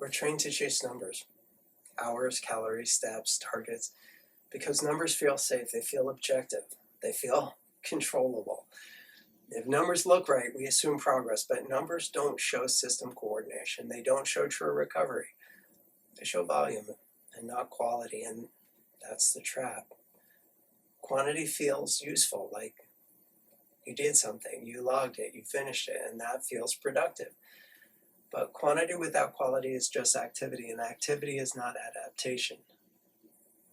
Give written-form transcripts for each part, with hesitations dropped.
We're trained to chase numbers, hours, calories, steps, targets, because numbers feel safe, they feel objective, they feel controllable. If numbers look right, we assume progress, but numbers don't show system coordination. They don't show true recovery. They show volume and not quality, and that's the trap. Quantity feels useful, like you did something, you logged it, you finished it, and that feels productive. But quantity without quality is just activity, and activity is not adaptation.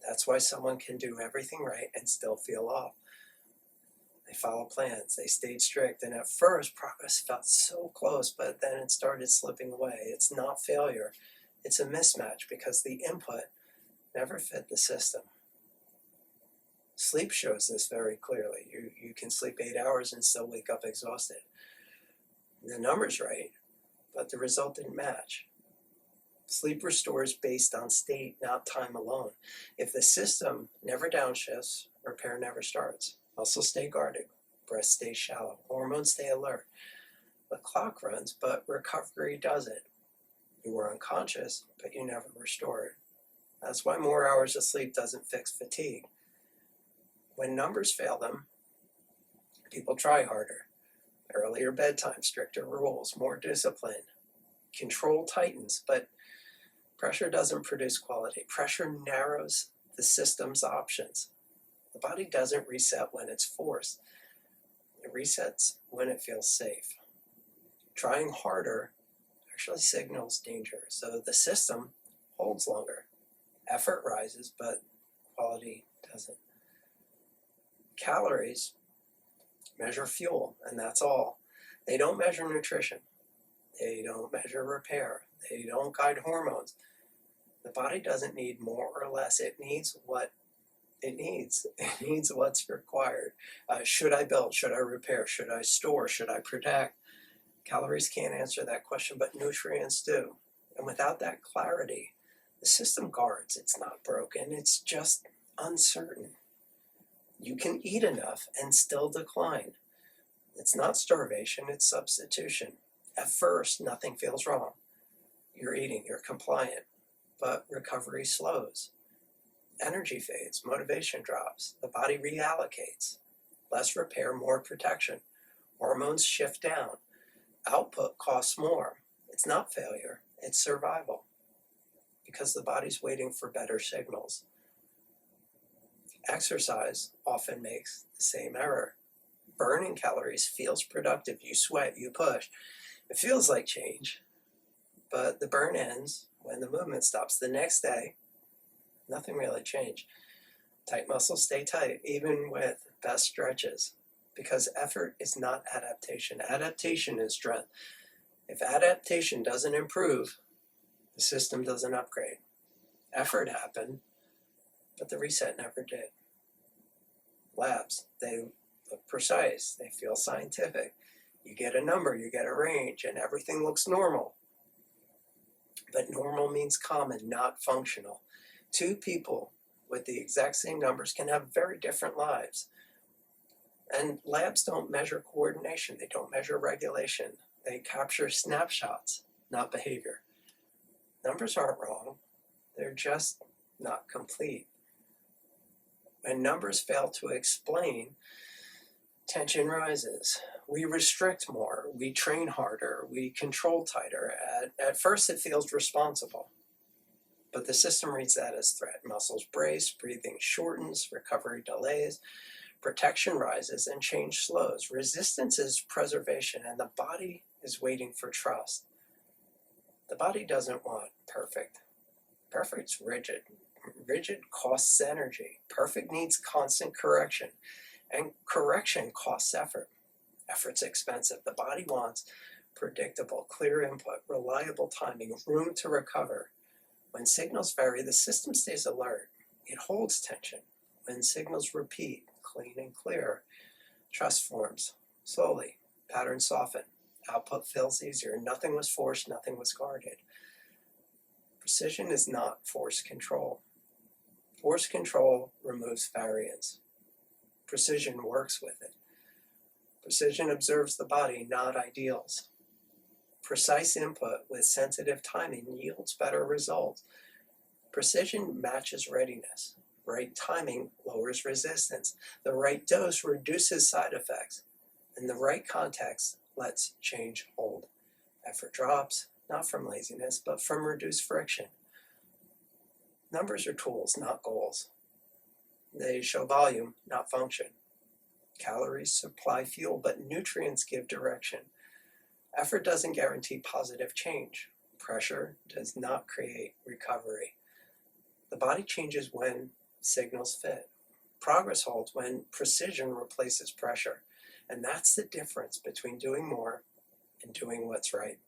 That's why someone can do everything right and still feel off. They follow plans, they stayed strict, and at first progress felt so close, but then it started slipping away. It's not failure, it's a mismatch because the input never fit the system. Sleep shows this very clearly. You can sleep 8 hours and still wake up exhausted. The number's right, but the result didn't match. Sleep restores based on state, not time alone. If the system never downshifts, repair never starts. Muscles stay guarded, breath stays shallow, hormones stay alert. The clock runs, but recovery doesn't. You were unconscious, but you never restored. That's why more hours of sleep doesn't fix fatigue. When numbers fail them, people try harder. Earlier bedtime, stricter rules, more discipline. Control tightens, but pressure doesn't produce quality. Pressure narrows the system's options. The body doesn't reset when it's forced. It resets when it feels safe. Trying harder actually signals danger, so the system holds longer. Effort rises, but quality doesn't. Calories measure fuel, and that's all. They don't measure nutrition. They don't measure repair. They don't guide hormones. The body doesn't need more or less. It needs what it needs. It needs what's required. Should I build? Should I repair? Should I store? Should I protect? Calories can't answer that question, but nutrients do. And without that clarity, the system guards. It's not broken. It's just uncertain. You can eat enough and still decline. It's not starvation, it's substitution. At first, nothing feels wrong. You're eating, you're compliant, but recovery slows. Energy fades, motivation drops, the body reallocates. Less repair, more protection. Hormones shift down. Output costs more. It's not failure, it's survival. Because the body's waiting for better signals. Exercise often makes the same error. Burning calories feels productive. You sweat, you push. It feels like change, but the burn ends when the movement stops. The next day, nothing really changed. Tight muscles stay tight, even with best stretches, because effort is not adaptation. Adaptation is strength. If adaptation doesn't improve, the system doesn't upgrade. Effort happened, but the reset never did. Labs, they look precise, they feel scientific. You get a number, you get a range, and everything looks normal. But normal means common, not functional. Two people with the exact same numbers can have very different lives. And labs don't measure coordination, they don't measure regulation. They capture snapshots, not behavior. Numbers aren't wrong, they're just not complete. When numbers fail to explain, tension rises. We restrict more, we train harder, we control tighter. At first it feels responsible, but the system reads that as threat. Muscles brace, breathing shortens, recovery delays, protection rises, and change slows. Resistance is preservation, and the body is waiting for trust. The body doesn't want perfect. Perfect's rigid. Rigid costs energy. Perfect needs constant correction. And correction costs effort. Effort's expensive. The body wants predictable, clear input, reliable timing, room to recover. When signals vary, the system stays alert. It holds tension. When signals repeat, clean and clear, trust forms. Slowly, patterns soften. Output feels easier. Nothing was forced, nothing was guarded. Precision is not force control. Force control removes variance. Precision works with it. Precision observes the body, not ideals. Precise input with sensitive timing yields better results. Precision matches readiness. Right timing lowers resistance. The right dose reduces side effects. And the right context lets change hold. Effort drops, not from laziness, but from reduced friction. Numbers are tools, not goals. They show volume, not function. Calories supply fuel, but nutrients give direction. Effort doesn't guarantee positive change. Pressure does not create recovery. The body changes when signals fit. Progress holds when precision replaces pressure. And that's the difference between doing more and doing what's right.